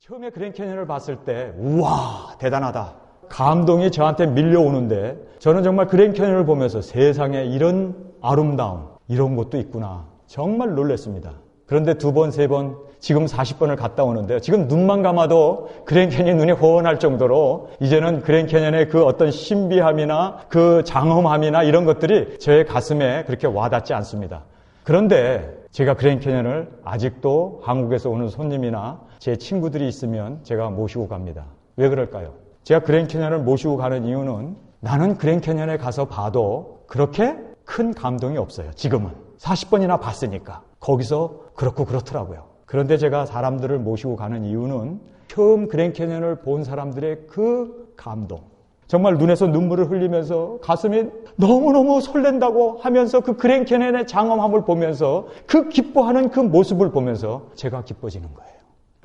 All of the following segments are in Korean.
처음에 그랜캐년을 봤을 때 우와 대단하다 감동이 저한테 밀려오는데 저는 정말 그랜캐년을 보면서 세상에 이런 아름다움 이런 것도 있구나 정말 놀랐습니다. 그런데 2번, 3번 지금 40번을 갔다 오는데요. 지금 눈만 감아도 그랜캐년이 눈에 호원할 정도로 이제는 그랜캐년의 그 어떤 신비함이나 그 장엄함이나 이런 것들이 저의 가슴에 그렇게 와닿지 않습니다. 그런데 제가 그랜캐년을 아직도 한국에서 오는 손님이나 제 친구들이 있으면 제가 모시고 갑니다. 왜 그럴까요? 제가 그랜캐년을 모시고 가는 이유는 나는 그랜캐년에 가서 봐도 그렇게 큰 감동이 없어요. 지금은 40번이나 봤으니까 거기서 그렇고 그렇더라고요. 그런데 제가 사람들을 모시고 가는 이유는 처음 그랜캐년을 본 사람들의 그 감동, 정말 눈에서 눈물을 흘리면서 가슴이 너무너무 설렌다고 하면서 그 그랜캐년의 장엄함을 보면서 그 기뻐하는 그 모습을 보면서 제가 기뻐지는 거예요.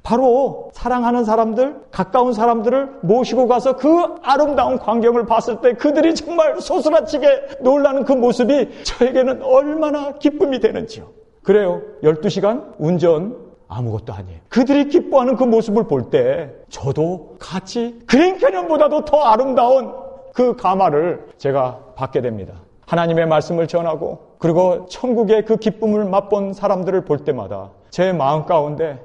바로 사랑하는 사람들, 가까운 사람들을 모시고 가서 그 아름다운 광경을 봤을 때 그들이 정말 소스라치게 놀라는 그 모습이 저에게는 얼마나 기쁨이 되는지요. 그래요. 12시간 운전 아무것도 아니에요. 그들이 기뻐하는 그 모습을 볼 때 저도 같이 그랜캐년보다도 더 아름다운 그 감화를 제가 받게 됩니다. 하나님의 말씀을 전하고 그리고 천국의 그 기쁨을 맛본 사람들을 볼 때마다 제 마음 가운데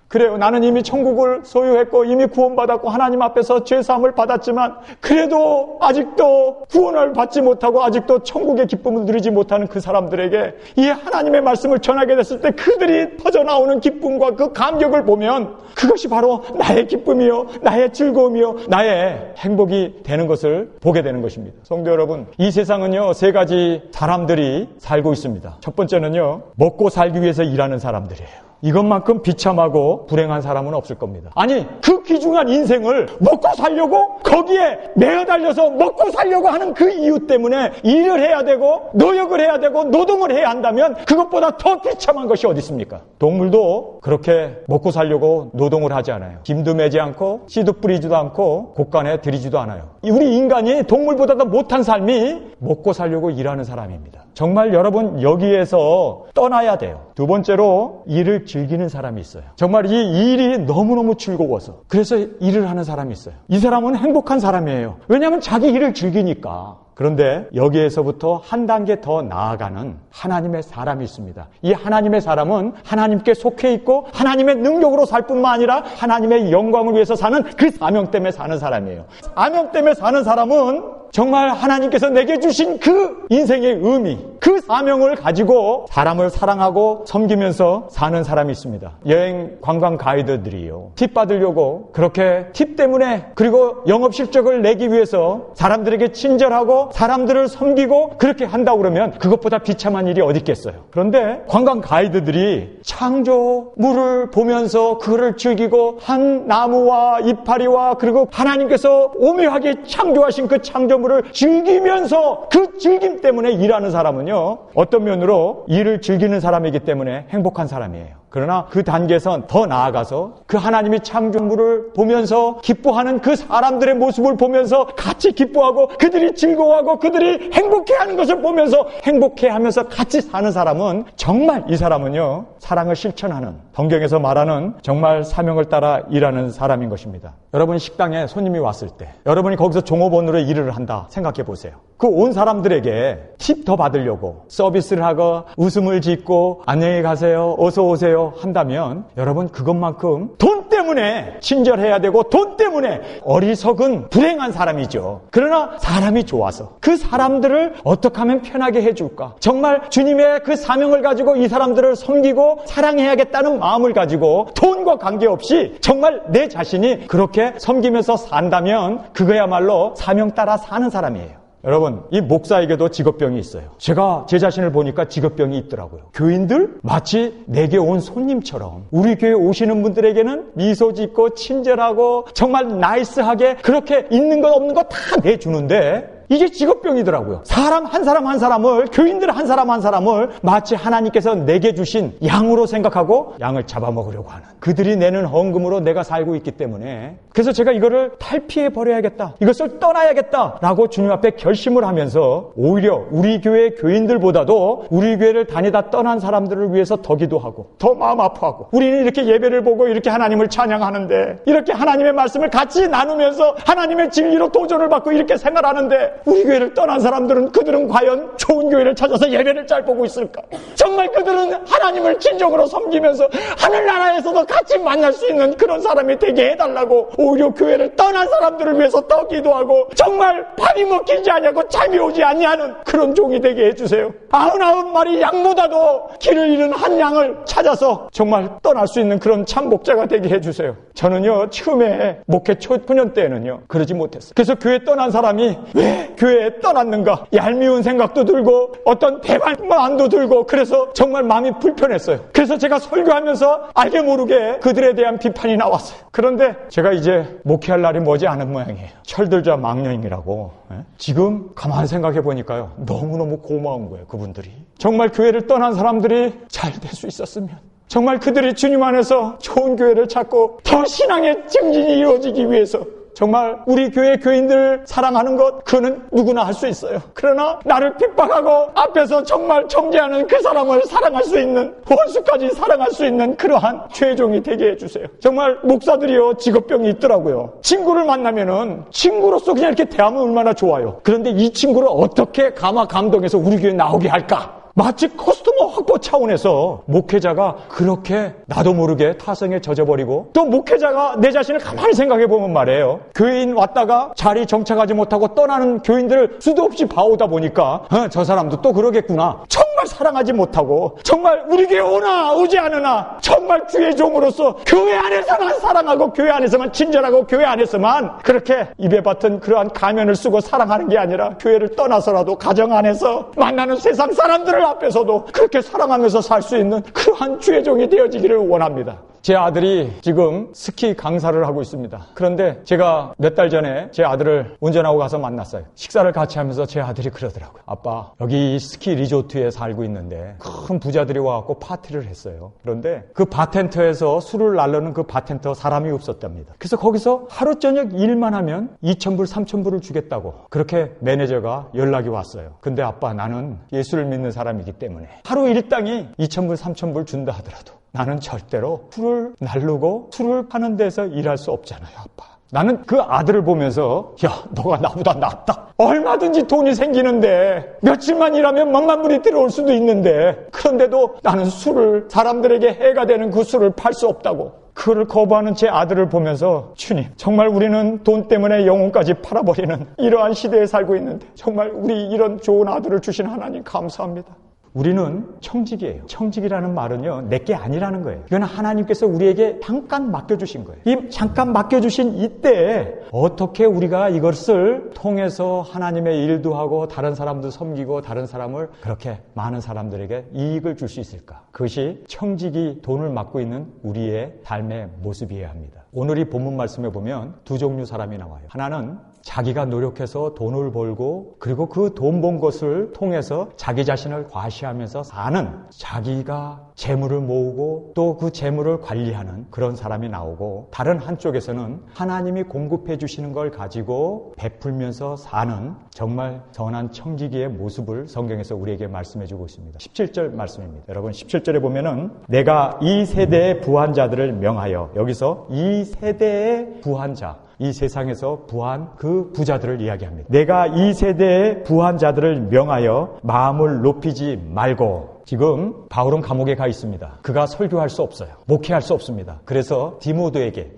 그래요. 나는 이미 천국을 소유했고 이미 구원받았고 하나님 앞에서 죄사함을 받았지만 그래도 아직도 구원을 받지 못하고 아직도 천국의 기쁨을 누리지 못하는 그 사람들에게 이 하나님의 말씀을 전하게 됐을 때 그들이 터져나오는 기쁨과 그 감격을 보면 그것이 바로 나의 기쁨이요 나의 즐거움이요 나의 행복이 되는 것을 보게 되는 것입니다. 성도 여러분, 이 세상은요 3가지 사람들이 살고 있습니다. 첫 번째는요 먹고 살기 위해서 일하는 사람들이에요. 이것만큼 비참하고 불행한 사람은 없을 겁니다. 아니 그 귀중한 인생을 먹고 살려고 거기에 매어달려서 먹고 살려고 하는 그 이유 때문에 일을 해야 되고 노역을 해야 되고 노동을 해야 한다면 그것보다 더 비참한 것이 어디 있습니까? 동물도 그렇게 먹고 살려고 노동을 하지 않아요. 김도 매지 않고 씨도 뿌리지도 않고 곡간에 들이지도 않아요. 우리 인간이 동물보다 더 못한 삶이 먹고 살려고 일하는 사람입니다. 정말 여러분 여기에서 떠나야 돼요. 2번째로 일을 즐기는 사람이 있어요. 정말 이 일이 너무너무 즐거워서 그래서 일을 하는 사람이 있어요. 이 사람은 행복한 사람이에요. 왜냐하면 자기 일을 즐기니까. 그런데 여기에서부터 한 단계 더 나아가는 하나님의 사람이 있습니다. 이 하나님의 사람은 하나님께 속해 있고 하나님의 능력으로 살 뿐만 아니라 하나님의 영광을 위해서 사는 그 사명 때문에 사는 사람이에요. 사명 때문에 사는 사람은 정말 하나님께서 내게 주신 그 인생의 의미, 그 사명을 가지고 사람을 사랑하고 섬기면서 사는 사람이 있습니다. 여행 관광 가이드들이요. 팁 받으려고 그렇게 팁 때문에 그리고 영업 실적을 내기 위해서 사람들에게 친절하고 사람들을 섬기고 그렇게 한다고 그러면 그것보다 비참한 일이 어디 있겠어요. 그런데 관광 가이드들이 창조물을 보면서 그거를 즐기고 한 나무와 이파리와 그리고 하나님께서 오묘하게 창조하신 그 창조물을 즐기면서 그 즐김 때문에 일하는 사람은요 어떤 면으로 일을 즐기는 사람이기 때문에 행복한 사람이에요. 그러나 그 단계에선 더 나아가서 그 하나님이 창조물을 보면서 기뻐하는 그 사람들의 모습을 보면서 같이 기뻐하고 그들이 즐거워하고 그들이 행복해하는 것을 보면서 행복해하면서 같이 사는 사람은 정말 이 사람은요 사랑을 실천하는 성경에서 말하는 정말 사명을 따라 일하는 사람인 것입니다. 여러분 식당에 손님이 왔을 때 여러분이 거기서 종업원으로 일을 한다 생각해 보세요. 그 온 사람들에게 팁 더 받으려고 서비스를 하고 웃음을 짓고 안녕히 가세요 어서 오세요 한다면 여러분 그것만큼 돈 때문에 친절해야 되고 돈 때문에 어리석은 불행한 사람이죠. 그러나 사람이 좋아서 그 사람들을 어떻게 하면 편하게 해줄까 정말 주님의 그 사명을 가지고 이 사람들을 섬기고 사랑해야겠다는 마음을 가지고 돈과 관계없이 정말 내 자신이 그렇게 섬기면서 산다면 그거야말로 사명 따라 사는 사람이에요. 여러분 이 목사에게도 직업병이 있어요. 제가 제 자신을 보니까 직업병이 있더라고요. 교인들 마치 내게 온 손님처럼 우리 교회 오시는 분들에게는 미소 짓고 친절하고 정말 나이스하게 그렇게 있는 것 없는 거 다 내주는데 이게 직업병이더라고요. 사람 한 사람을, 교인들 한 사람을 마치 하나님께서 내게 주신 양으로 생각하고 양을 잡아먹으려고 하는, 그들이 내는 헌금으로 내가 살고 있기 때문에, 그래서 제가 이거를 탈피해 버려야겠다, 이것을 떠나야겠다라고 주님 앞에 결심을 하면서 오히려 우리 교회 교인들보다도 우리 교회를 다니다 떠난 사람들을 위해서 더 기도하고 더 마음 아파하고, 우리는 이렇게 예배를 보고 이렇게 하나님을 찬양하는데, 이렇게 하나님의 말씀을 같이 나누면서 하나님의 진리로 도전을 받고 이렇게 생활하는데, 우리 교회를 떠난 사람들은, 그들은 과연 좋은 교회를 찾아서 예배를 잘 보고 있을까? 정말 그들은 하나님을 진정으로 섬기면서 하늘나라에서도 같이 만날 수 있는 그런 사람이 되게 해달라고 오히려 교회를 떠난 사람들을 위해서 더 기도하고, 정말 밥이 먹히지 않냐고 잠이 오지 않냐는 그런 종이 되게 해주세요. 99마리 양보다도 길을 잃은 한 양을 찾아서 정말 떠날 수 있는 그런 참 목자가 되게 해주세요. 저는요, 처음에 목회 초년 때는요 그러지 못했어요. 그래서 교회 떠난 사람이 왜 교회에 떠났는가, 얄미운 생각도 들고 어떤 배반도 들고, 그래서 정말 마음이 불편했어요. 그래서 제가 설교하면서 알게 모르게 그들에 대한 비판이 나왔어요. 그런데 제가 이제 목회할 날이 머지 않은 모양이에요. 철들자 망령이라고. 지금 가만히 생각해 보니까요, 너무너무 고마운 거예요. 그분들이 정말 교회를 떠난 사람들이 잘 될 수 있었으면, 정말 그들이 주님 안에서 좋은 교회를 찾고 더 신앙의 증진이 이루어지기 위해서, 정말 우리 교회 교인들을 사랑하는 것, 그거는 누구나 할 수 있어요. 그러나 나를 핍박하고 앞에서 정말 정죄하는 그 사람을 사랑할 수 있는, 원수까지 사랑할 수 있는 그러한 죄종이 되게 해주세요. 정말 목사들이요, 직업병이 있더라고요. 친구를 만나면은 친구로서 그냥 이렇게 대하면 얼마나 좋아요. 그런데 이 친구를 어떻게 감동해서 우리 교회에 나오게 할까? 마치 커스터머 확보 차원에서 목회자가 그렇게 나도 모르게 타성에 젖어버리고, 또 목회자가 내 자신을 가만히 생각해보면 말이에요, 교인 왔다가 자리 정착하지 못하고 떠나는 교인들을 수도 없이 봐오다 보니까 저 사람도 또 그러겠구나, 정말 사랑하지 못하고, 정말 우리 교회 오나 오지 않으나 정말 주의 종으로서 교회 안에서만 사랑하고 교회 안에서만 친절하고 교회 안에서만 그렇게 입에 받은 그러한 가면을 쓰고 사랑하는 게 아니라, 교회를 떠나서라도 가정 안에서 만나는 세상 사람들을 앞에서도 그렇게 사랑하면서 살 수 있는 그러한 주의 종이 되어지기를 원합니다. 제 아들이 지금 스키 강사를 하고 있습니다. 그런데 제가 몇 달 전에 제 아들을 운전하고 가서 만났어요. 식사를 같이 하면서 제 아들이 그러더라고요. 아빠, 여기 스키 리조트에 살고 있는데 큰 부자들이 와갖고 파티를 했어요. 그런데 그 바텐터에서 술을 날르는 그 바텐터 사람이 없었답니다. 그래서 거기서 하루 저녁 일만 하면 2,000불, 3,000불을 주겠다고 그렇게 매니저가 연락이 왔어요. 근데 아빠, 나는 예수를 믿는 사람이기 때문에 하루 일당이 2,000불, 3,000불 준다 하더라도 나는 절대로 술을 날르고 술을 파는 데서 일할 수 없잖아요, 아빠. 나는 그 아들을 보면서, 야, 너가 나보다 낫다. 얼마든지 돈이 생기는데, 며칠만 일하면 몇만 불이 들어올 수도 있는데, 그런데도 나는 술을, 사람들에게 해가 되는 그 술을 팔 수 없다고. 그를 거부하는 제 아들을 보면서, 주님, 정말 우리는 돈 때문에 영혼까지 팔아버리는 이러한 시대에 살고 있는데, 정말 우리 이런 좋은 아들을 주신 하나님 감사합니다. 우리는 청직이에요. 청직이라는 말은요, 내게 아니라는 거예요. 이건 하나님께서 우리에게 잠깐 맡겨주신 거예요. 이 잠깐 맡겨주신 이때에 어떻게 우리가 이것을 통해서 하나님의 일도 하고 다른 사람도 섬기고 다른 사람을 그렇게 많은 사람들에게 이익을 줄 수 있을까? 그것이 청직이 돈을 맡고 있는 우리의 삶의 모습이어야 합니다. 오늘 이 본문 말씀에 보면 두 종류 사람이 나와요. 하나는 자기가 노력해서 돈을 벌고, 그리고 그 돈 번 것을 통해서 자기 자신을 과시하면서 사는, 자기가 재물을 모으고 또 그 재물을 관리하는 그런 사람이 나오고, 다른 한쪽에서는 하나님이 공급해 주시는 걸 가지고 베풀면서 사는 정말 선한 청지기의 모습을 성경에서 우리에게 말씀해 주고 있습니다. 17절 말씀입니다. 여러분, 17절에 보면은 내가 이 세대의 부한자들을 명하여, 여기서 이 세대의 부한자, 이 세상에서 부한 그 부자들을 이야기합니다. 내가 이 세대의 부한 자들을 명하여 마음을 높이지 말고, 지금 바울은 감옥에 가 있습니다. 그가 설교할 수 없어요. 목회할 수 없습니다. 그래서 디모데에게,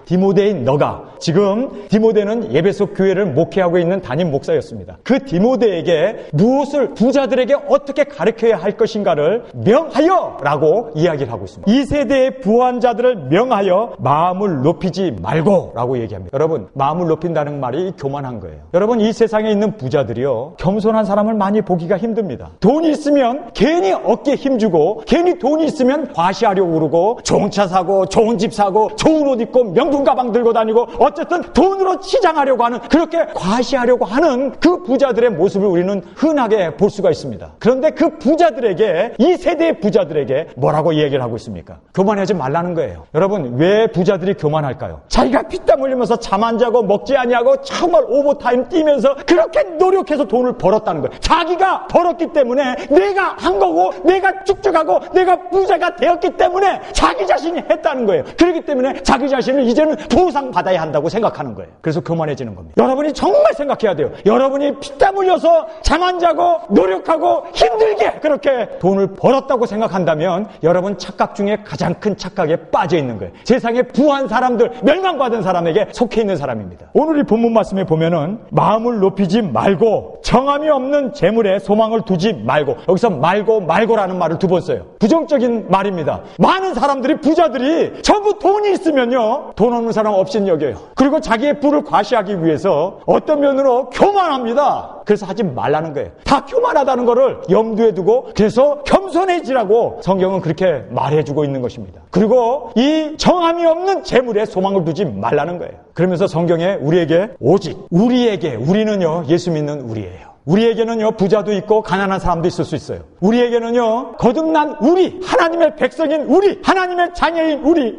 디모데인 너가, 지금 디모데는 에베소 교회를 목회하고 있는 담임 목사였습니다. 그 디모데에게 무엇을, 부자들에게 어떻게 가르쳐야 할 것인가를 명하여 라고 이야기를 하고 있습니다. 이 세대의 부한 자들을 명하여 마음을 높이지 말고 라고 얘기합니다. 여러분, 마음을 높인다는 말이 교만한 거예요. 여러분, 이 세상에 있는 부자들이요, 겸손한 사람을 많이 보기가 힘듭니다. 돈이 있으면 괜히 괜히 어깨에 힘주고 괜히 돈이 있으면 과시하려고 그러고 좋은 차 사고 좋은 집 사고 좋은 옷 입고 명품 가방 들고 다니고 어쨌든 돈으로 치장하려고 하는, 그렇게 과시하려고 하는 그 부자들의 모습을 우리는 흔하게 볼 수가 있습니다. 그런데 그 부자들에게, 이 세대의 부자들에게 뭐라고 얘기를 하고 있습니까? 교만하지 말라는 거예요. 여러분, 왜 부자들이 교만할까요? 자기가 피땀 흘리면서 잠 안 자고 먹지 아니하고 정말 오버타임 뛰면서 그렇게 노력해서 돈을 벌었다는 거예요. 자기가 벌었기 때문에, 내가 한 거고 내가 축적하고 내가 부자가 되었기 때문에 자기 자신이 했다는 거예요. 그렇기 때문에 자기 자신을 이제는 보상받아야 한다고 생각하는 거예요. 그래서 교만해지는 겁니다. 여러분이 정말 생각해야 돼요. 여러분이 피땀 흘려서 잠 안 자고 노력하고 힘들게 그렇게 돈을 벌었다고 생각한다면 여러분 착각 중에 가장 큰 착각에 빠져 있는 거예요. 세상에 부한 사람들, 멸망받은 사람에게 속해 있는 사람입니다. 오늘 이 본문 말씀에 보면은 마음을 높이지 말고 정함이 없는 재물에 소망을 두지 말고, 여기서 말고라는 말을 두 번 써요. 부정적인 말입니다. 많은 사람들이, 부자들이 전부 돈이 있으면요 돈 없는 사람 없인 여겨요. 그리고 자기의 부를 과시하기 위해서 어떤 면으로 교만합니다. 그래서 하지 말라는 거예요. 다 교만하다는 거를 염두에 두고, 그래서 겸손해지라고 성경은 그렇게 말해주고 있는 것입니다. 그리고 이 정함이 없는 재물에 소망을 두지 말라는 거예요. 그러면서 성경에 우리에게, 오직 우리는요 예수 믿는 우리예요. 우리에게는요 부자도 있고 가난한 사람도 있을 수 있어요. 우리에게는요 거듭난 우리, 하나님의 백성인 우리, 하나님의 자녀인 우리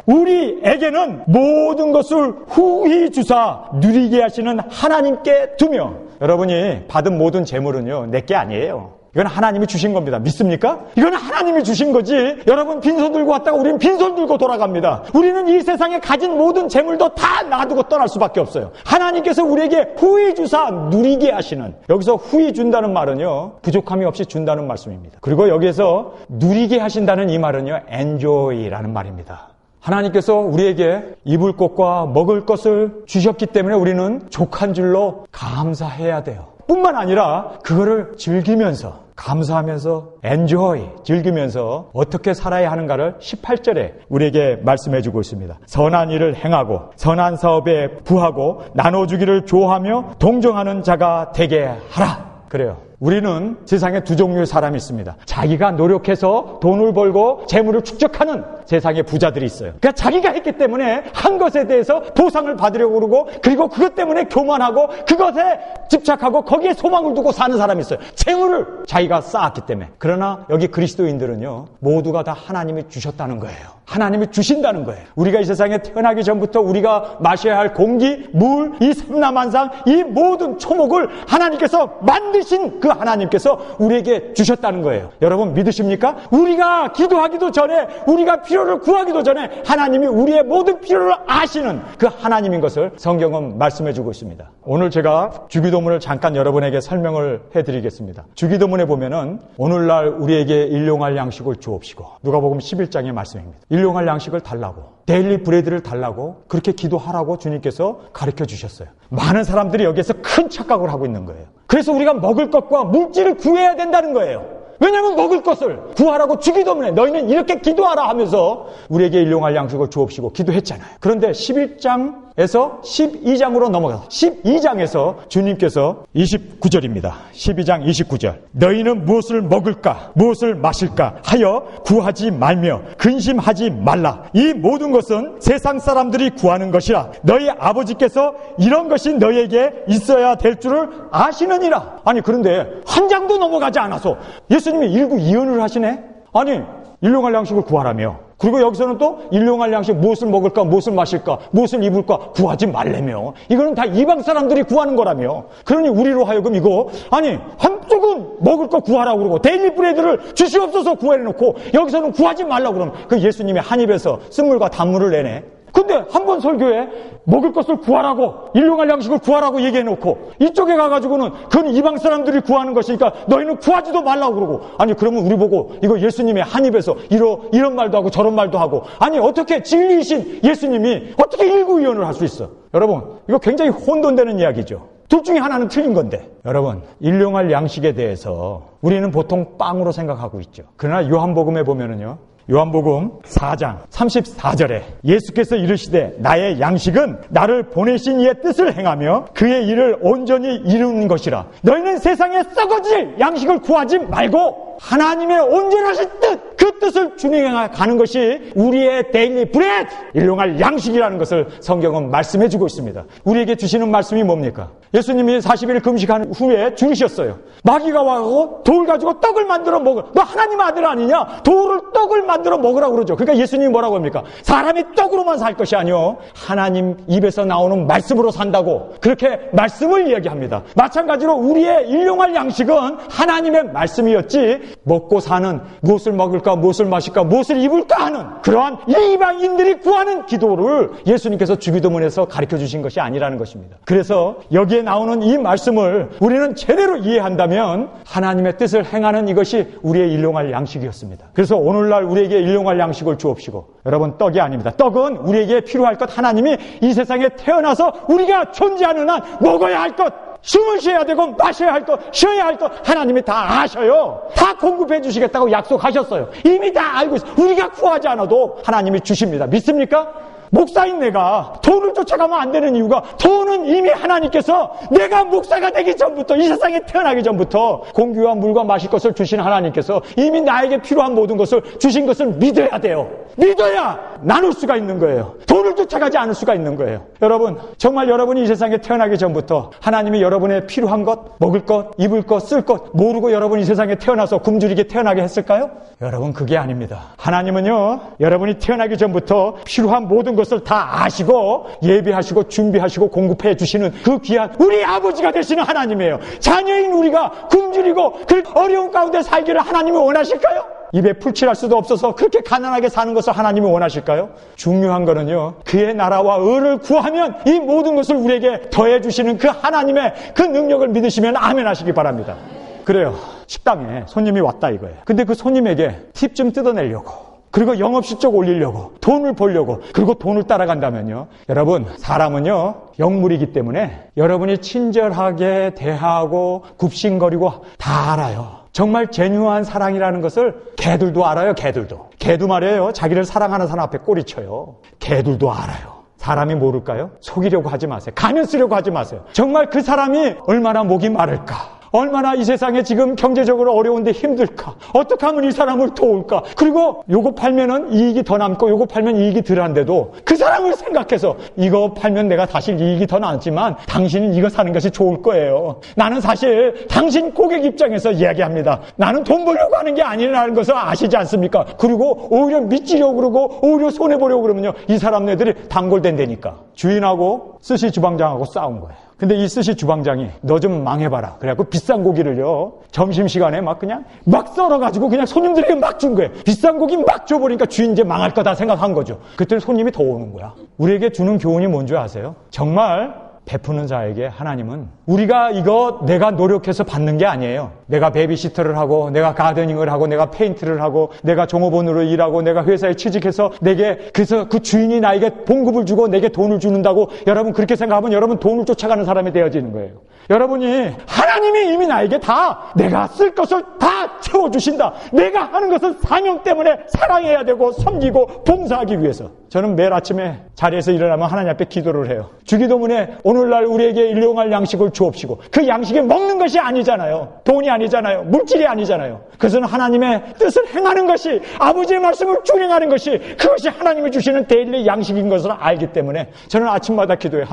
우리에게는 모든 것을 후히 주사 누리게 하시는 하나님께 두며, 여러분이 받은 모든 재물은요 내게 아니에요. 이건 하나님이 주신 겁니다. 믿습니까? 이건 하나님이 주신 거지. 여러분 빈손 들고 왔다가 우리는 빈손 들고 돌아갑니다. 우리는 이 세상에 가진 모든 재물도 다 놔두고 떠날 수밖에 없어요. 하나님께서 우리에게 후히 주사 누리게 하시는, 여기서 후히 준다는 말은요 부족함이 없이 준다는 말씀입니다. 그리고 여기에서 누리게 하신다는 이 말은요 enjoy라는 말입니다. 하나님께서 우리에게 입을 것과 먹을 것을 주셨기 때문에 우리는 족한 줄로 감사해야 돼요. 뿐만 아니라 그거를 즐기면서, 감사하면서, enjoy, 즐기면서 어떻게 살아야 하는가를 18절에 우리에게 말씀해 주고 있습니다. 선한 일을 행하고 선한 사업에 부하고 나눠주기를 좋아하며 동정하는 자가 되게 하라. 그래요. 우리는 세상에 두 종류의 사람이 있습니다. 자기가 노력해서 돈을 벌고 재물을 축적하는 세상의 부자들이 있어요. 그러니까 자기가 했기 때문에 한 것에 대해서 보상을 받으려고 그러고, 그리고 그것 때문에 교만하고 그것에 집착하고 거기에 소망을 두고 사는 사람이 있어요. 재물을 자기가 쌓았기 때문에. 그러나 여기 그리스도인들은요 모두가 다 하나님이 주셨다는 거예요. 하나님이 주신다는 거예요. 우리가 이 세상에 태어나기 전부터 우리가 마셔야 할 공기, 물, 이 삼라만상, 이 모든 초목을 하나님께서 만드신 그 하나님께서 우리에게 주셨다는 거예요. 여러분 믿으십니까? 우리가 기도하기도 전에, 우리가 필요를 구하기도 전에 하나님이 우리의 모든 필요를 아시는 그 하나님인 것을 성경은 말씀해 주고 있습니다. 오늘 제가 주기도문을 잠깐 여러분에게 설명을 해드리겠습니다. 주기도문에 보면은 오늘날 우리에게 일용할 양식을 주옵시고, 누가복음 11장의 말씀입니다. 일용할 양식을 달라고, 데일리 브레드를 달라고 그렇게 기도하라고 주님께서 가르쳐 주셨어요. 많은 사람들이 여기에서 큰 착각을 하고 있는 거예요. 그래서 우리가 먹을 것과 물질을 구해야 된다는 거예요. 왜냐하면 먹을 것을 구하라고 주기도문에 너희는 이렇게 기도하라 하면서 우리에게 일용할 양식을 주옵시고 기도했잖아요. 그런데 11장에서 12장으로 넘어가서 12장에서 주님께서 29절입니다. 12장 29절. 너희는 무엇을 먹을까 무엇을 마실까 하여 구하지 말며 근심하지 말라. 이 모든 것은 세상 사람들이 구하는 것이라. 너희 아버지께서 이런 것이 너희에게 있어야 될 줄을 아시느니라. 아니 그런데 한 장도 넘어가지 않아서 예수님이 일구이연을 하시네. 아니 일용할 양식을 구하라며, 그리고 여기서는 또 일용할 양식, 무엇을 먹을까 무엇을 마실까 무엇을 입을까 구하지 말라며. 이거는 다 이방 사람들이 구하는 거라며. 그러니 우리로 하여금 이거, 아니 한쪽은 먹을 거 구하라고 그러고 데일리 브레드를 주시옵소서 구해놓고 여기서는 구하지 말라고 그러면 그 예수님이 한 입에서 쓴물과 단물을 내네. 근데 한 번 설교에 먹을 것을 구하라고, 일용할 양식을 구하라고 얘기해놓고 이쪽에 가가지고는 그건 이방 사람들이 구하는 것이니까 너희는 구하지도 말라고 그러고, 아니 그러면 우리 보고 이거 예수님의 한 입에서 이런 말도 하고 저런 말도 하고, 아니 어떻게 진리이신 예수님이 어떻게 일구이연을 할 수 있어? 여러분 이거 굉장히 혼돈되는 이야기죠. 둘 중에 하나는 틀린 건데, 여러분 일용할 양식에 대해서 우리는 보통 빵으로 생각하고 있죠. 그러나 요한복음에 보면은요 요한복음 4장 34절에 예수께서 이르시되 나의 양식은 나를 보내신 이의 뜻을 행하며 그의 일을 온전히 이루는 것이라. 너희는 세상에 썩어질 양식을 구하지 말고 하나님의 온전하신 뜻, 그 뜻을 준행해 가는 것이 우리의 데일리 브레드, 일용할 양식이라는 것을 성경은 말씀해 주고 있습니다. 우리에게 주시는 말씀이 뭡니까? 예수님이 40일 금식한 후에 줄이셨어요. 마귀가 와서 돌 가지고 떡을 만들어 먹으라. 너 하나님 아들 아니냐? 돌을 떡을 만들어 먹으라고 그러죠. 그러니까 예수님이 뭐라고 합니까? 사람이 떡으로만 살 것이 아니요 하나님 입에서 나오는 말씀으로 산다고 그렇게 말씀을 이야기합니다. 마찬가지로 우리의 일용할 양식은 하나님의 말씀이었지, 먹고 사는, 무엇을 먹을까, 무엇을 마실까, 무엇을 입을까 하는 그러한 이방인들이 구하는 기도를 예수님께서 주기도문에서 가르쳐 주신 것이 아니라는 것입니다. 그래서 여기에 나오는 이 말씀을 우리는 제대로 이해한다면 하나님의 뜻을 행하는 이것이 우리의 일용할 양식이었습니다. 그래서 오늘날 우리에게 일용할 양식을 주옵시고, 여러분, 떡이 아닙니다. 떡은 우리에게 필요할 것, 하나님이 이 세상에 태어나서 우리가 존재하는 한 먹어야 할 것, 숨을 쉬어야 되고 마셔야 할 것, 쉬어야 할 것 하나님이 다 아셔요. 다 공급해 주시겠다고 약속하셨어요. 이미 다 알고 있어요. 우리가 구하지 않아도 하나님이 주십니다. 믿습니까? 목사인 내가 돈을 쫓아가면 안 되는 이유가, 돈은 이미 하나님께서 내가 목사가 되기 전부터, 이 세상에 태어나기 전부터 공기와 물과 마실 것을 주신 하나님께서 이미 나에게 필요한 모든 것을 주신 것을 믿어야 돼요. 믿어야 나눌 수가 있는 거예요. 돈을 쫓아가지 않을 수가 있는 거예요. 여러분, 정말 여러분이 이 세상에 태어나기 전부터 하나님이 여러분의 필요한 것, 먹을 것, 입을 것, 쓸 것 모르고 여러분이 이 세상에 태어나서 굶주리게 태어나게 했을까요? 여러분, 그게 아닙니다. 하나님은요, 여러분이 태어나기 전부터 필요한 모든 것을 다 아시고 예비하시고 준비하시고 공급해 주시는 그 귀한 우리 아버지가 되시는 하나님이에요. 자녀인 우리가 굶주리고 그 어려운 가운데 살기를 하나님이 원하실까요? 입에 풀칠할 수도 없어서 그렇게 가난하게 사는 것을 하나님이 원하실까요? 중요한 거는요, 그의 나라와 의를 구하면 이 모든 것을 우리에게 더해 주시는 그 하나님의 그 능력을 믿으시면 아멘 하시기 바랍니다. 그래요, 식당에 손님이 왔다 이거예요. 근데 그 손님에게 팁 좀 뜯어내려고, 그리고 영업실적 올리려고, 돈을 벌려고, 그리고 돈을 따라간다면요, 여러분, 사람은요 영물이기 때문에 여러분이 친절하게 대하고 굽신거리고 다 알아요. 정말 제뉴한 사랑이라는 것을 개들도 알아요. 개도 말이에요, 자기를 사랑하는 사람 앞에 꼬리쳐요. 개들도 알아요. 사람이 모를까요? 속이려고 하지 마세요. 가면 쓰려고 하지 마세요. 정말 그 사람이 얼마나 목이 마를까, 얼마나 이 세상에 지금 경제적으로 어려운데 힘들까, 어떻게 하면 이 사람을 도울까, 그리고 요거 팔면은 이익이 더 남고 요거 팔면 이익이 덜한데도 그 사람을 생각해서 이거 팔면 내가 사실 이익이 더 남지만 당신은 이거 사는 것이 좋을 거예요. 나는 사실 당신 고객 입장에서 이야기합니다. 나는 돈 벌려고 하는 게 아니라는 것을 아시지 않습니까? 그리고 오히려 미치려고 그러고 오히려 손해보려고 그러면요, 이 사람네들이 단골된다니까. 주인하고 스시 주방장하고 싸운 거예요. 근데 이 스시 주방장이 너 좀 망해봐라 그래갖고 비싼 고기를요 점심시간에 막 썰어가지고 그냥 손님들에게 막 준 거예요. 비싼 고기 막 줘버리니까 주인 이제 망할 거다 생각한 거죠. 그때는 손님이 더 오는 거야. 우리에게 주는 교훈이 뭔지 아세요? 정말 베푸는 자에게 하나님은 우리가 이거 내가 노력해서 받는 게 아니에요. 내가 베이비시터를 하고, 내가 가드닝을 하고, 내가 페인트를 하고, 내가 종업원으로 일하고, 내가 회사에 취직해서 그래서 그 주인이 나에게 봉급을 주고 내게 돈을 주는다고 여러분 그렇게 생각하면 여러분 돈을 쫓아가는 사람이 되어지는 거예요. 여러분이 하나님이 이미 나에게 다 내가 쓸 것을 다 채워주신다. 내가 하는 것은 사명 때문에 사랑해야 되고 섬기고 봉사하기 위해서. 저는 매일 아침에 자리에서 일어나면 하나님 앞에 기도를 해요. 주기도문에 오늘날 우리에게 일용할 양식을 주옵시고, 그 양식이 먹는 것이 아니잖아요. 돈이 아니잖아요. 물질이 아니잖아요. 그것은 하나님의 뜻을 행하는 것이, 아버지의 말씀을 준행하는 것이, 그것이 하나님이 주시는 데일리 양식인 것을 알기 때문에 저는 아침마다 기도해요.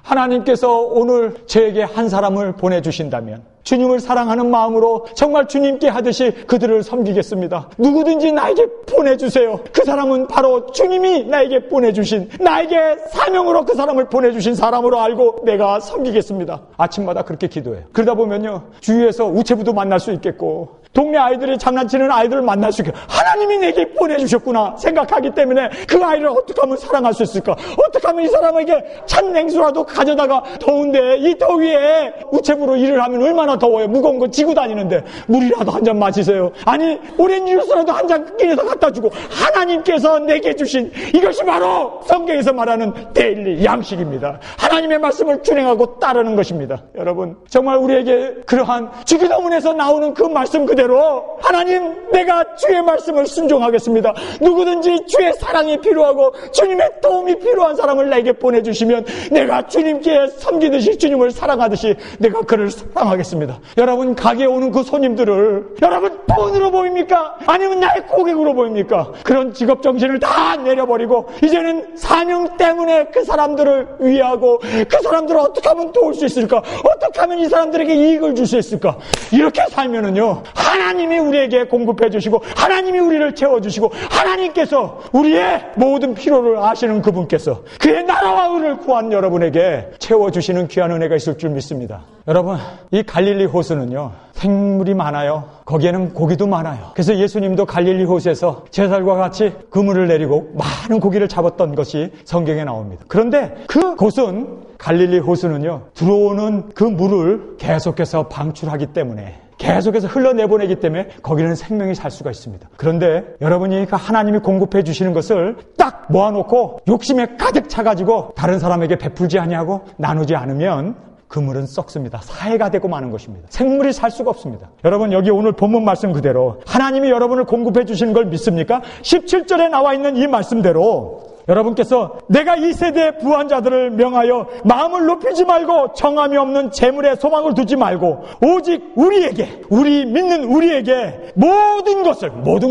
하나님께서 오늘 저에게 한 사람을 보내주신다면 주님을 사랑하는 마음으로 정말 주님께 하듯이 그들을 섬기겠습니다. 누구든지 나에게 보내주세요. 그 사람은 바로 주님이 나에게 보내주신, 나에게 사명으로 그 사람을 보내주신 사람으로 알고 내가 섬기겠습니다. 아침마다 그렇게 기도해요. 그러다 보면요, 주위에서 우체부도 만날 수 있겠고, 동네 아이들이 장난치는 아이들을 만날 수 있겠고, 하나님이 내게 보내주셨구나 생각하기 때문에 그 아이를 어떻게 하면 사랑할 수 있을까? 어떻게 하면 이 사람에게 찬 냉수라도 가져다가, 더운데 이 더위에 우체부로 일을 하면 얼마나 더워요. 무거운 거 지고 다니는데 물이라도 한 잔 마시세요. 아니 오렌지 주스라도 한 잔 끼니서 갖다 주고, 하나님께서 내게 주신 이것이 바로 성경에서 말하는 데일리 양식입니다. 하나님의 말씀을 준행하고 따르는 것입니다. 여러분, 정말 우리에게 그러한 주기도문에서 나오는 그 말씀 그대로 말씀대로 하나님, 내가 주의 말씀을 순종하겠습니다. 누구든지 주의 사랑이 필요하고 주님의 도움이 필요한 사람을 내게 보내주시면 내가 주님께 섬기듯이 주님을 사랑하듯이 내가 그를 사랑하겠습니다. 여러분, 가게에 오는 그 손님들을 여러분 돈으로 보입니까? 아니면 나의 고객으로 보입니까? 그런 직업정신을 다 내려버리고 이제는 사명 때문에 그 사람들을 위하고 그 사람들을 어떻게 하면 도울 수 있을까? 어떻게 하면 이 사람들에게 이익을 줄 수 있을까? 이렇게 살면은요, 하나님이 우리에게 공급해 주시고 하나님이 우리를 채워주시고 하나님께서 우리의 모든 필요를 아시는 그분께서 그의 나라와 의를 구한 여러분에게 채워주시는 귀한 은혜가 있을 줄 믿습니다. 여러분, 이 갈릴리 호수는요, 생물이 많아요. 거기에는 고기도 많아요. 그래서 예수님도 갈릴리 호수에서 제살과 같이 그물을 내리고 많은 고기를 잡았던 것이 성경에 나옵니다. 그런데 그곳은, 갈릴리 호수는요, 들어오는 그 물을 계속해서 방출하기 때문에, 계속해서 흘러내보내기 때문에 거기는 생명이 살 수가 있습니다. 그런데 여러분이 그 하나님이 공급해 주시는 것을 딱 모아놓고 욕심에 가득 차가지고 다른 사람에게 베풀지 아니하고 나누지 않으면 그 물은 썩습니다. 사해가 되고 마는 것입니다. 생물이 살 수가 없습니다. 여러분, 여기 오늘 본문 말씀 그대로 하나님이 여러분을 공급해 주시는 걸 믿습니까? 17절에 나와 있는 이 말씀대로 여러분께서 내가 이 세대의 부한 자들을 명하여 마음을 높이지 말고 정함이 없는 재물에 소망을 두지 말고 오직 우리에게, 우리 믿는 우리에게 모든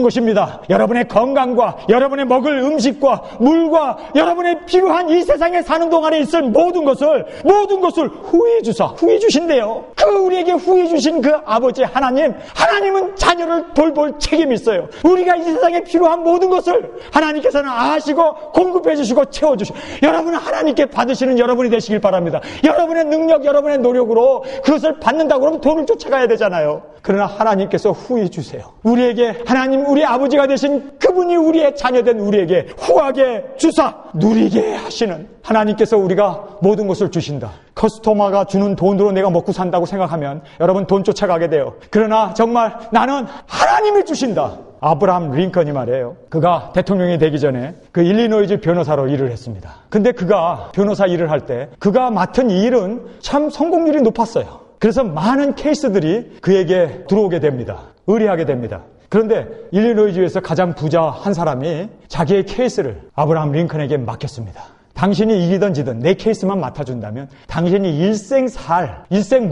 것입니다. 여러분의 건강과 여러분의 먹을 음식과 물과 여러분의 필요한 이 세상에 사는 동안에 있을 모든 것을 후히 주신대요. 그 우리에게 후히 주신 그 아버지 하나님은 자녀를 돌볼 책임이 있어요. 우리가 이 세상에 필요한 모든 것을 하나님께서는 아시고 공급해 주시고 채워 주시고, 여러분은 하나님께 받으시는 여러분이 되시길 바랍니다. 여러분의 능력, 여러분의 노력으로 그것을 받는다고 그러면 돈을 쫓아가야 되잖아요. 그러나 하나님께서 후히 주세요. 우리에게 하나님, 우리 아버지가 되신 그분이 우리의 자녀된 우리에게 후하게 주사 누리게 하시는 하나님께서 우리가 모든 것을 주신다. 커스터마가 주는 돈으로 내가 먹고 산다고 생각하면 여러분 돈 쫓아가게 돼요. 그러나 정말 나는 하나님이 주신다. 아브라함 링컨이 말이에요. 그가 대통령이 되기 전에 그 일리노이주 변호사로 일을 했습니다. 근데 그가 변호사 일을 할 때 그가 맡은 이 일은 참 성공률이 높았어요. 그래서 많은 케이스들이 그에게 들어오게 됩니다. 의뢰하게 됩니다. 그런데 일리노이주에서 가장 부자 한 사람이 자기의 케이스를 아브라함 링컨에게 맡겼습니다. 당신이 이기든 지든 내 케이스만 맡아준다면 당신이 일생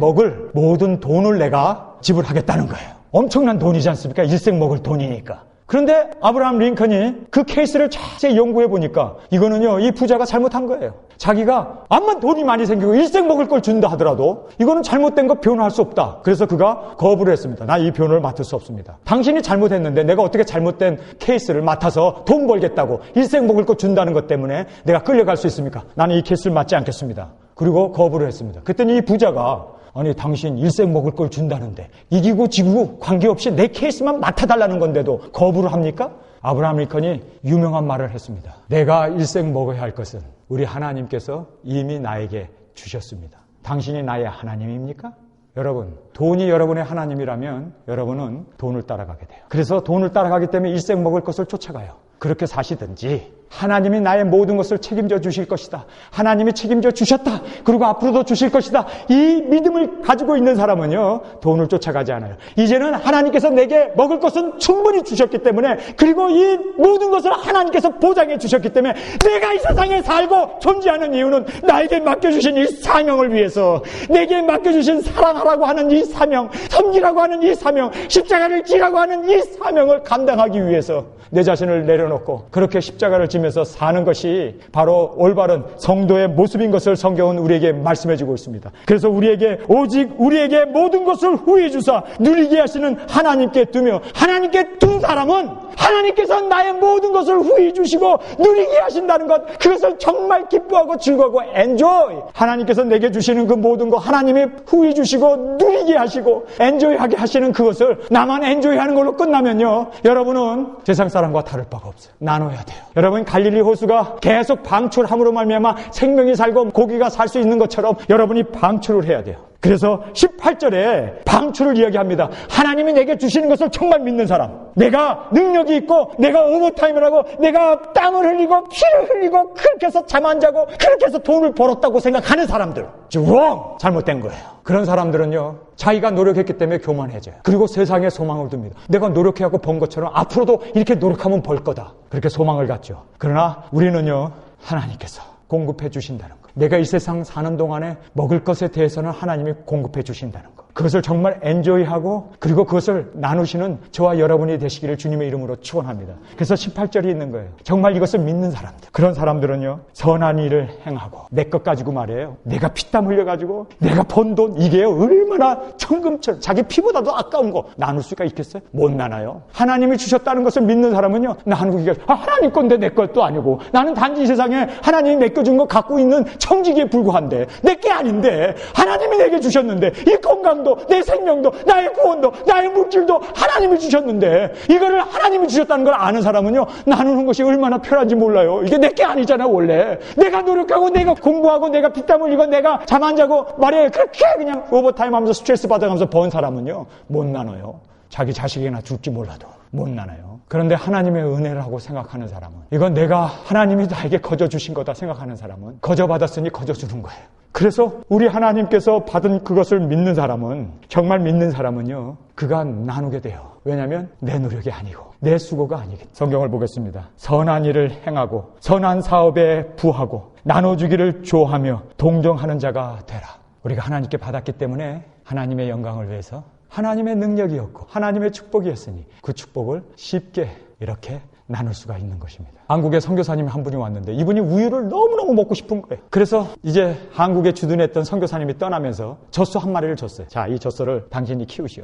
먹을 모든 돈을 내가 지불하겠다는 거예요. 엄청난 돈이지 않습니까? 일생 먹을 돈이니까. 그런데 아브라함 링컨이 그 케이스를 자세히 연구해 보니까 이거는요, 이 부자가 잘못한 거예요. 자기가 암만 돈이 많이 생기고 일생 먹을 걸 준다 하더라도 이거는 잘못된 거 변호할 수 없다. 그래서 그가 거부를 했습니다. 나 이 변호를 맡을 수 없습니다. 당신이 잘못했는데 내가 어떻게 잘못된 케이스를 맡아서 돈 벌겠다고 일생 먹을 거 준다는 것 때문에 내가 끌려갈 수 있습니까? 나는 이 케이스를 맡지 않겠습니다. 그리고 거부를 했습니다. 그랬더니 이 부자가, 아니 당신 일생 먹을 걸 준다는데 이기고 지고 관계없이 내 케이스만 맡아달라는 건데도 거부를 합니까? 아브라함 링컨이 유명한 말을 했습니다. 내가 일생 먹어야 할 것은 우리 하나님께서 이미 나에게 주셨습니다. 당신이 나의 하나님입니까? 여러분, 돈이 여러분의 하나님이라면 여러분은 돈을 따라가게 돼요. 그래서 돈을 따라가기 때문에 일생 먹을 것을 쫓아가요. 그렇게 사시든지 하나님이 나의 모든 것을 책임져 주실 것이다. 하나님이 책임져 주셨다. 그리고 앞으로도 주실 것이다. 이 믿음을 가지고 있는 사람은요, 돈을 쫓아가지 않아요. 이제는 하나님께서 내게 먹을 것은 충분히 주셨기 때문에, 그리고 이 모든 것을 하나님께서 보장해 주셨기 때문에 내가 이 세상에 살고 존재하는 이유는 나에게 맡겨주신 이 사명을 위해서, 내게 맡겨주신 사랑하라고 하는 이 사명, 섬기라고 하는 이 사명, 십자가를 지라고 하는 이 사명을 감당하기 위해서 내 자신을 내려놓고 그렇게 십자가를 지면서 사는 것이 바로 올바른 성도의 모습인 것을 성경은 우리에게 말씀해주고 있습니다. 그래서 오직 우리에게 모든 것을 후히 주사 누리게 하시는 하나님께 두며, 하나님께 둔 사람은 하나님께서 나의 모든 것을 후히 주시고 누리게 하신다는 것, 그것을 정말 기뻐하고 즐거워하고 엔조이, 하나님께서 내게 주시는 그 모든 것 하나님이 후히 주시고 누리게 하시고 엔조이하게 하시는 그것을 나만 엔조이하는 걸로 끝나면요, 여러분은 세상 사람과 다를 바가 없어요. 나눠야 돼요. 여러분, 갈릴리 호수가 계속 방출함으로 말미암아 생명이 살고 고기가 살 수 있는 것처럼 여러분이 방출을 해야 돼요. 그래서 18절에 방출을 이야기합니다. 하나님이 내게 주시는 것을 정말 믿는 사람, 내가 능력이 있고 내가 오버타임을 하고 내가 땀을 흘리고 피를 흘리고 그렇게 해서 잠 안 자고 그렇게 해서 돈을 벌었다고 생각하는 사람들, wrong! 잘못된 거예요. 그런 사람들은요, 자기가 노력했기 때문에 교만해져요. 그리고 세상에 소망을 둡니다. 내가 노력해갖고 번 것처럼 앞으로도 이렇게 노력하면 벌 거다, 그렇게 소망을 갖죠. 그러나 우리는요, 하나님께서 공급해 주신다는 거, 내가 이 세상 사는 동안에 먹을 것에 대해서는 하나님이 공급해 주신다는 거, 그것을 정말 엔조이하고 그리고 그것을 나누시는 저와 여러분이 되시기를 주님의 이름으로 축원합니다. 그래서 18절이 있는 거예요. 정말 이것을 믿는 사람들, 그런 사람들은요, 선한 일을 행하고, 내 것 가지고 말이에요, 내가 피땀 흘려가지고 내가 번 돈, 이게 얼마나 천금처럼 자기 피보다도 아까운 거 나눌 수가 있겠어요? 못 나눠요. 하나님이 주셨다는 것을 믿는 사람은요, 나누기가 하나님 건데 내 것도 아니고, 나는 단지 이 세상에 하나님이 맡겨준 거 갖고 있는 청지기에 불과한데, 내 게 아닌데 하나님이 내게 주셨는데, 이 건강도 내 생명도 나의 구원도 나의 물질도 하나님이 주셨는데, 이거를 하나님이 주셨다는 걸 아는 사람은요, 나누는 것이 얼마나 편한지 몰라요. 이게 내 게 아니잖아. 원래 내가 노력하고 내가 공부하고 내가 피땀 흘리고 내가 잠 안 자고 말이에요, 그렇게 그냥 오버타임 하면서 스트레스 받아가면서 번 사람은요, 못 나눠요. 자기 자식이나 줄지 몰라도 못 나눠요. 그런데 하나님의 은혜라고 생각하는 사람은, 이건 내가 하나님이 나에게 거저주신 거다 생각하는 사람은 거저받았으니 거저주는 거예요. 그래서 우리 하나님께서 받은 그것을 믿는 사람은, 정말 믿는 사람은요, 그가 나누게 돼요. 왜냐하면 내 노력이 아니고 내 수고가 아니겠죠. 성경을 보겠습니다. 선한 일을 행하고 선한 사업에 부하고 나눠주기를 좋아하며 동정하는 자가 되라. 우리가 하나님께 받았기 때문에 하나님의 영광을 위해서, 하나님의 능력이었고 하나님의 축복이었으니 그 축복을 쉽게 이렇게 나눌 수가 있는 것입니다. 한국에 선교사님이 한 분이 왔는데, 이분이 우유를 너무너무 먹고 싶은 거예요. 그래서 이제 한국에 주둔했던 선교사님이 떠나면서 젖소 한 마리를 줬어요. 자, 이 젖소를 당신이 키우시오.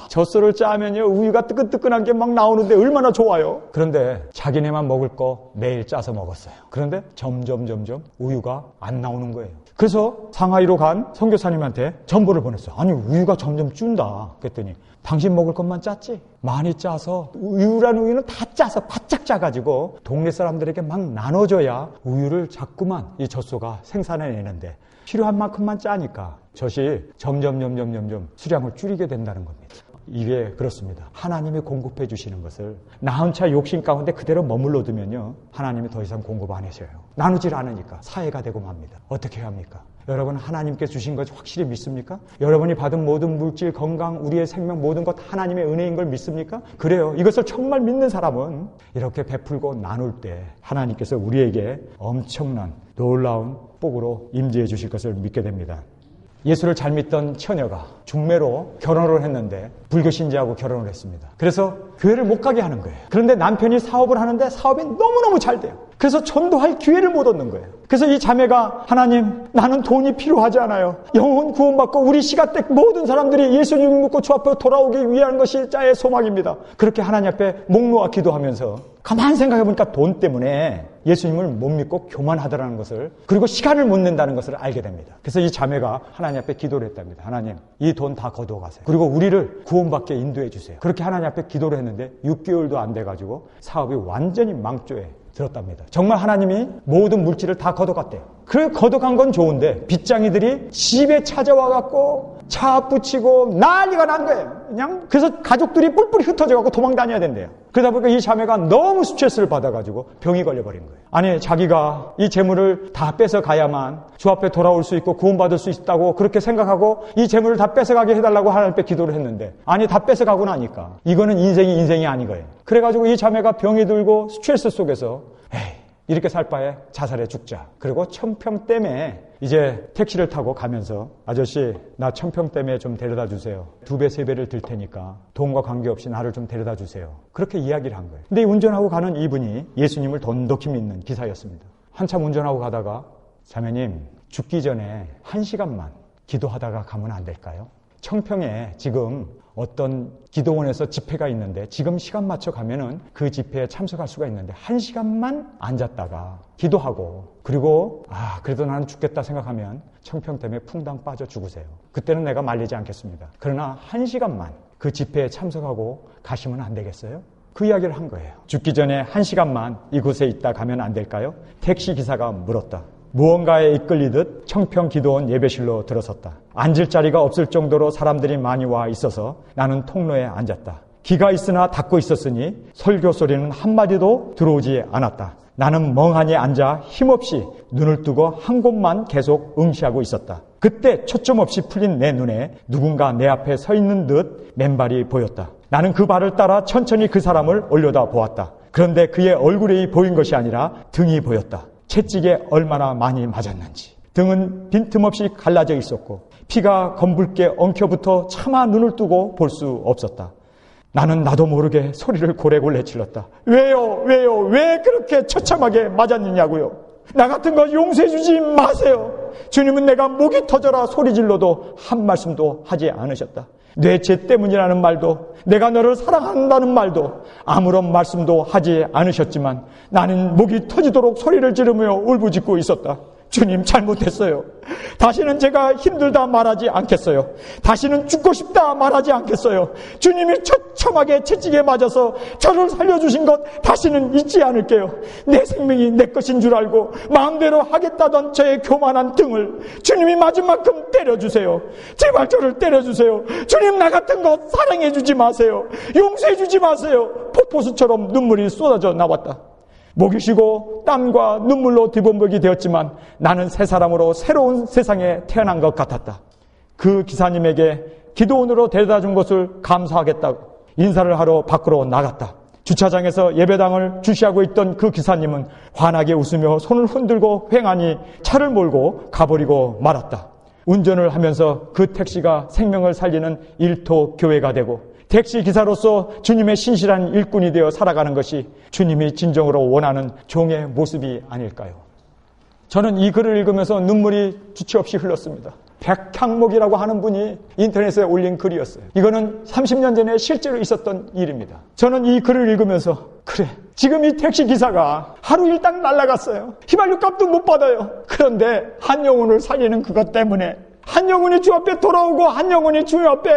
젖소를 짜면요, 우유가 뜨끈뜨끈한 게 막 나오는데 얼마나 좋아요. 그런데 자기네만 먹을 거 매일 짜서 먹었어요. 그런데 점점 우유가 안 나오는 거예요. 그래서 상하이로 간 선교사님한테 전보를 보냈어요. 아니, 우유가 점점 준다. 그랬더니, 당신 먹을 것만 짰지? 많이 짜서, 우유라는 우유는 다 짜서 바짝 짜가지고 동네 사람들에게 막 나눠줘야 우유를 자꾸만 이 젖소가 생산해내는데, 필요한 만큼만 짜니까 젖이 점점 수량을 줄이게 된다는 겁니다. 이게 그렇습니다. 하나님이 공급해 주시는 것을 나 혼자 욕심 가운데 그대로 머물러 두면요, 하나님이 더 이상 공급 안 하셔요. 나누질 않으니까 사해가 되고 맙니다. 어떻게 해야 합니까? 여러분, 하나님께 주신 것 확실히 믿습니까? 여러분이 받은 모든 물질, 건강, 우리의 생명, 모든 것 하나님의 은혜인 걸 믿습니까? 그래요. 이것을 정말 믿는 사람은 이렇게 베풀고 나눌 때 하나님께서 우리에게 엄청난 놀라운 복으로 임재해 주실 것을 믿게 됩니다. 예수를 잘 믿던 처녀가 중매로 결혼을 했는데 불교 신자하고 결혼을 했습니다. 그래서 교회를 못 가게 하는 거예요. 그런데 남편이 사업을 하는데 사업이 너무너무 잘 돼요. 그래서 전도할 기회를 못 얻는 거예요. 그래서 이 자매가, 하나님, 나는 돈이 필요하지 않아요. 영혼 구원받고 우리 시가댁 모든 사람들이 예수님 믿고 주 앞에 돌아오기 위한 것이 자의 소망입니다. 그렇게 하나님 앞에 목 놓아 기도하면서 가만 생각해보니까 돈 때문에 예수님을 못 믿고 교만하더라는 것을, 그리고 시간을 못 낸다는 것을 알게 됩니다. 그래서 이 자매가 하나님 앞에 기도를 했답니다. 하나님, 이 돈 다 거두어 가세요. 그리고 우리를 구원받게 인도해 주세요. 그렇게 하나님 앞에 기도를 했는데 6개월도 안 돼가지고 사업이 완전히 망조에 들었답니다. 정말 하나님이 모든 물질을 다 걷어갔대요. 그 걷어간 건 좋은데 빚쟁이들이 집에 찾아와갖고 차 붙이고 난리가 난 거예요. 그냥 그래서 가족들이 뿔뿔이 흩어져갖고 도망 다녀야 된대요. 그러다 보니까 이 자매가 너무 스트레스를 받아가지고 병이 걸려버린 거예요. 아니, 자기가 이 재물을 다 뺏어가야만 주 앞에 돌아올 수 있고 구원받을 수 있다고 그렇게 생각하고 이 재물을 다 뺏어가게 해달라고 하나님 앞에 기도를 했는데, 아니, 다 뺏어가고 나니까 이거는 인생이 아닌 거예요. 그래가지고 이 자매가 병이 들고 스트레스 속에서 이렇게 살 바에 자살해 죽자. 그리고 천평댐에 이제 택시를 타고 가면서, 아저씨, 나 천평댐에 좀 데려다 주세요. 2배, 3배를 들 테니까 돈과 관계없이 나를 좀 데려다 주세요. 그렇게 이야기를 한 거예요. 근데 운전하고 가는 이분이 예수님을 돈독히 믿는 기사였습니다. 한참 운전하고 가다가, 자매님, 죽기 전에 1시간만 기도하다가 가면 안 될까요? 청평에 지금 어떤 기도원에서 집회가 있는데 지금 시간 맞춰 가면은 그 집회에 참석할 수가 있는데 1시간만 앉았다가 기도하고, 그리고 그래도 나는 죽겠다 생각하면 청평댐에 풍당 빠져 죽으세요. 그때는 내가 말리지 않겠습니다. 그러나 1시간만 그 집회에 참석하고 가시면 안 되겠어요? 그 이야기를 한 거예요. 죽기 전에 1시간만 이곳에 있다 가면 안 될까요? 택시 기사가 물었다. 무언가에 이끌리듯 청평 기도원 예배실로 들어섰다. 앉을 자리가 없을 정도로 사람들이 많이 와 있어서 나는 통로에 앉았다. 귀가 있으나 닫고 있었으니 설교 소리는 한마디도 들어오지 않았다. 나는 멍하니 앉아 힘없이 눈을 뜨고 한 곳만 계속 응시하고 있었다. 그때 초점 없이 풀린 내 눈에 누군가 내 앞에 서 있는 듯 맨발이 보였다. 나는 그 발을 따라 천천히 그 사람을 올려다 보았다. 그런데 그의 얼굴이 보인 것이 아니라 등이 보였다. 채찍에 얼마나 많이 맞았는지. 등은 빈틈없이 갈라져 있었고 피가 검붉게 엉켜붙어 차마 눈을 뜨고 볼 수 없었다. 나는 나도 모르게 소리를 고래고래 질렀다. 왜요? 왜 그렇게 처참하게 맞았느냐고요? 나 같은 거 용서해 주지 마세요. 주님은 내가 목이 터져라 소리 질러도 한 말씀도 하지 않으셨다. 내 죄 때문이라는 말도, 내가 너를 사랑한다는 말도 아무런 말씀도 하지 않으셨지만 나는 목이 터지도록 소리를 지르며 울부짖고 있었다. 주님, 잘못했어요. 다시는 제가 힘들다 말하지 않겠어요. 다시는 죽고 싶다 말하지 않겠어요. 주님이 처참하게 채찍에 맞아서 저를 살려주신 것 다시는 잊지 않을게요. 내 생명이 내 것인 줄 알고 마음대로 하겠다던 저의 교만한 등을 주님이 맞은 만큼 때려주세요. 제발 저를 때려주세요. 주님, 나 같은 것 사랑해주지 마세요. 용서해주지 마세요. 폭포수처럼 눈물이 쏟아져 나왔다. 목이 쉬고 땀과 눈물로 뒤범벅이 되었지만 나는 새 사람으로 새로운 세상에 태어난 것 같았다. 그 기사님에게 기도원으로 데려다 준 것을 감사하겠다고 인사를 하러 밖으로 나갔다. 주차장에서 예배당을 주시하고 있던 그 기사님은 환하게 웃으며 손을 흔들고 횡하니 차를 몰고 가버리고 말았다. 운전을 하면서 그 택시가 생명을 살리는 일터 교회가 되고 택시 기사로서 주님의 신실한 일꾼이 되어 살아가는 것이 주님이 진정으로 원하는 종의 모습이 아닐까요? 저는 이 글을 읽으면서 눈물이 주체 없이 흘렀습니다. 백향목이라고 하는 분이 인터넷에 올린 글이었어요. 이거는 30년 전에 실제로 있었던 일입니다. 저는 이 글을 읽으면서 그래, 지금 이 택시 기사가 하루 일당 날라갔어요. 휘발유 값도 못 받아요. 그런데 한 영혼을 살리는 그것 때문에 한 영혼이 주 앞에 돌아오고 한 영혼이 주 앞에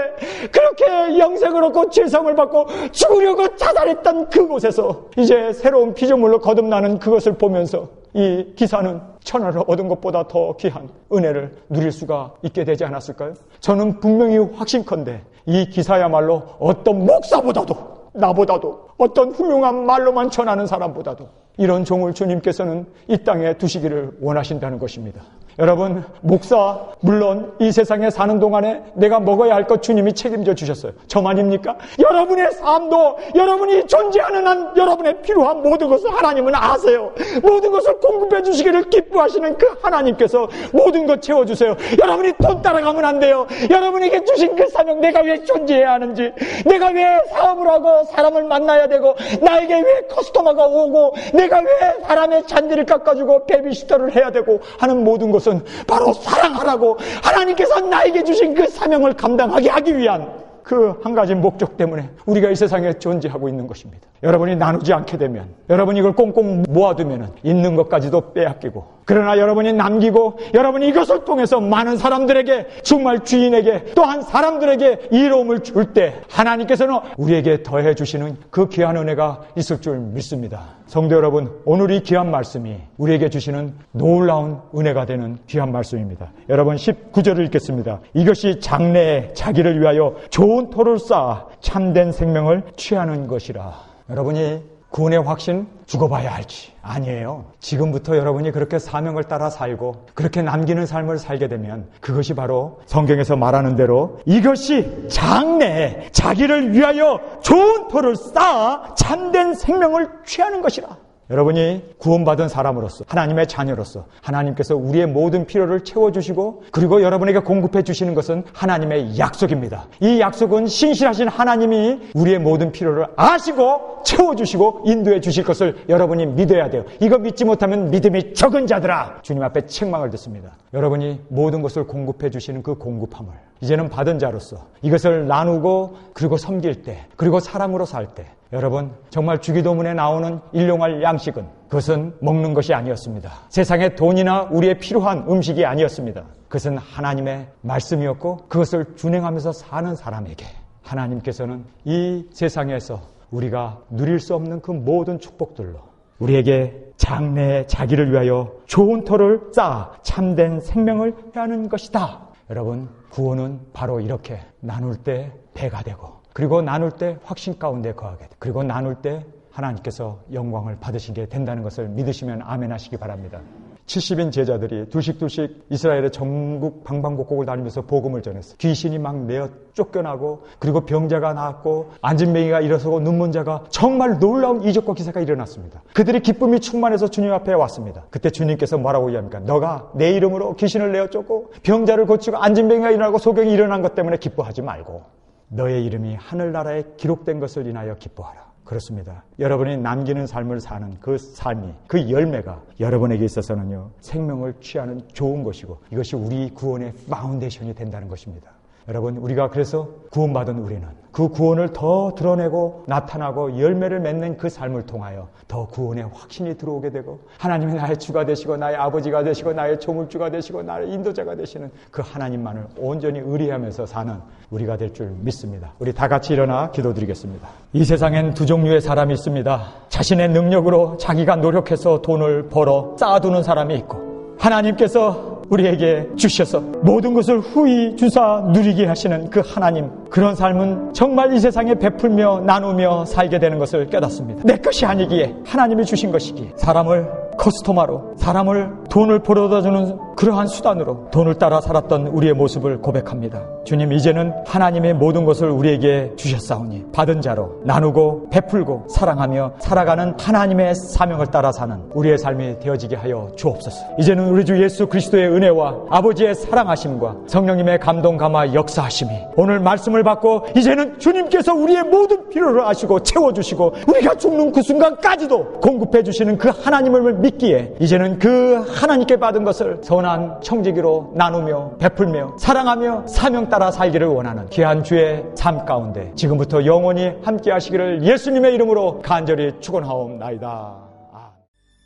그렇게 영생을 얻고 죄성을 받고 죽으려고 자살했던 그곳에서 이제 새로운 피조물로 거듭나는 그것을 보면서 이 기사는 천하를 얻은 것보다 더 귀한 은혜를 누릴 수가 있게 되지 않았을까요? 저는 분명히 확신컨대 이 기사야말로 어떤 목사보다도 나보다도 어떤 훌륭한 말로만 전하는 사람보다도 이런 종을 주님께서는 이 땅에 두시기를 원하신다는 것입니다. 여러분, 목사 물론 이 세상에 사는 동안에 내가 먹어야 할 것 주님이 책임져 주셨어요. 저만입니까? 여러분의 삶도 여러분이 존재하는 한 여러분의 필요한 모든 것을 하나님은 아세요. 모든 것을 공급해 주시기를 기뻐하시는 그 하나님께서 모든 것 채워주세요. 여러분이 돈 따라가면 안 돼요. 여러분에게 주신 그 사명, 내가 왜 존재해야 하는지, 내가 왜 사업을 하고 사람을 만나야 되고, 나에게 왜 커스터머가 오고, 내가 왜 사람의 잔디를 깎아주고 베이비시터를 해야 되고 하는 모든 것은 바로 사랑하라고 하나님께서 나에게 주신 그 사명을 감당하게 하기 위한 그 한 가지 목적 때문에 우리가 이 세상에 존재하고 있는 것입니다. 여러분이 나누지 않게 되면, 여러분이 이걸 꽁꽁 모아두면 있는 것까지도 빼앗기고, 그러나 여러분이 남기고 여러분이 이것을 통해서 많은 사람들에게, 정말 주인에게, 또한 사람들에게 이로움을 줄 때 하나님께서는 우리에게 더해 주시는 그 귀한 은혜가 있을 줄 믿습니다. 성도 여러분, 오늘 이 귀한 말씀이 우리에게 주시는 놀라운 은혜가 되는 귀한 말씀입니다. 여러분 19절을 읽겠습니다. 이것이 장래에 자기를 위하여 좋은 토를 쌓아 참된 생명을 취하는 것이라. 여러분이 구원의 확신 죽어봐야 알지. 아니에요. 지금부터 여러분이 그렇게 사명을 따라 살고 그렇게 남기는 삶을 살게 되면 그것이 바로 성경에서 말하는 대로 이것이 장래에 자기를 위하여 좋은 토를 쌓아 참된 생명을 취하는 것이라. 여러분이 구원받은 사람으로서, 하나님의 자녀로서 하나님께서 우리의 모든 필요를 채워주시고 그리고 여러분에게 공급해 주시는 것은 하나님의 약속입니다. 이 약속은 신실하신 하나님이 우리의 모든 필요를 아시고 채워주시고 인도해 주실 것을 여러분이 믿어야 돼요. 이거 믿지 못하면 믿음이 적은 자들아, 주님 앞에 책망을 듣습니다. 여러분이 모든 것을 공급해 주시는 그 공급함을 이제는 받은 자로서 이것을 나누고 그리고 섬길 때, 그리고 사람으로 살 때, 여러분 정말 주기도문에 나오는 일용할 양식은 그것은 먹는 것이 아니었습니다. 세상의 돈이나 우리의 필요한 음식이 아니었습니다. 그것은 하나님의 말씀이었고 그것을 준행하면서 사는 사람에게 하나님께서는 이 세상에서 우리가 누릴 수 없는 그 모든 축복들로 우리에게 장래에 자기를 위하여 좋은 터를 쌓아 참된 생명을 하는 것이다. 여러분, 구원은 바로 이렇게 나눌 때 배가 되고, 그리고 나눌 때 확신 가운데 거하게 되고, 그리고 나눌 때 하나님께서 영광을 받으시게 된다는 것을 믿으시면 아멘 하시기 바랍니다. 70인 제자들이 둘씩 이스라엘의 전국 방방곡곡을 다니면서 복음을 전했어요. 귀신이 막 내어 쫓겨나고, 그리고 병자가 나았고, 안진뱅이가 일어서고, 눈먼 자가, 정말 놀라운 이적과 기사가 일어났습니다. 그들이 기쁨이 충만해서 주님 앞에 왔습니다. 그때 주님께서 뭐라고 얘기합니까? 너가 내 이름으로 귀신을 내어 쫓고 병자를 고치고 안진뱅이가 일어나고 소경이 일어난 것 때문에 기뻐하지 말고 너의 이름이 하늘나라에 기록된 것을 인하여 기뻐하라. 그렇습니다. 여러분이 남기는 삶을 사는 그 삶이, 그 열매가 여러분에게 있어서는요, 생명을 취하는 좋은 것이고, 이것이 우리 구원의 파운데이션이 된다는 것입니다. 여러분, 우리가 그래서 구원받은 우리는 그 구원을 더 드러내고 나타나고 열매를 맺는 그 삶을 통하여 더 구원의 확신이 들어오게 되고, 하나님이 나의 주가 되시고 나의 아버지가 되시고 나의 조물주가 되시고 나의 인도자가 되시는 그 하나님만을 온전히 의뢰하면서 사는 우리가 될 줄 믿습니다. 우리 다 같이 일어나 기도드리겠습니다. 이 세상엔 두 종류의 사람이 있습니다. 자신의 능력으로 자기가 노력해서 돈을 벌어 쌓아두는 사람이 있고, 하나님께서 우리에게 주셔서 모든 것을 후히 주사 누리게 하시는 그 하나님, 그런 삶은 정말 이 세상에 베풀며 나누며 살게 되는 것을 깨닫습니다. 내 것이 아니기에 하나님이 주신 것이기에 사람을 커스터마로, 사람을 돈을 벌어다 주는 그러한 수단으로 돈을 따라 살았던 우리의 모습을 고백합니다. 주님, 이제는 하나님의 모든 것을 우리에게 주셨사오니 받은 자로 나누고 베풀고 사랑하며 살아가는 하나님의 사명을 따라 사는 우리의 삶이 되어지게 하여 주옵소서. 이제는 우리 주 예수 그리스도의 은혜와 아버지의 사랑하심과 성령님의 감동 감화 역사하심이 오늘 말씀을 받고, 이제는 주님께서 우리의 모든 필요를 아시고 채워주시고 우리가 죽는 그 순간까지도 공급해 주시는 그 하나님을 믿기에, 이제는 그 하나님께 받은 것을 선한 청지기로 나누며 베풀며 사랑하며 사명 따라 살기를 원하는 귀한 주의 삶 가운데 지금부터 영원히 함께 하시기를 예수님의 이름으로 간절히 축원하옵나이다.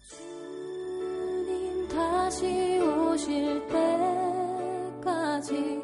주님 다시 오실 때까지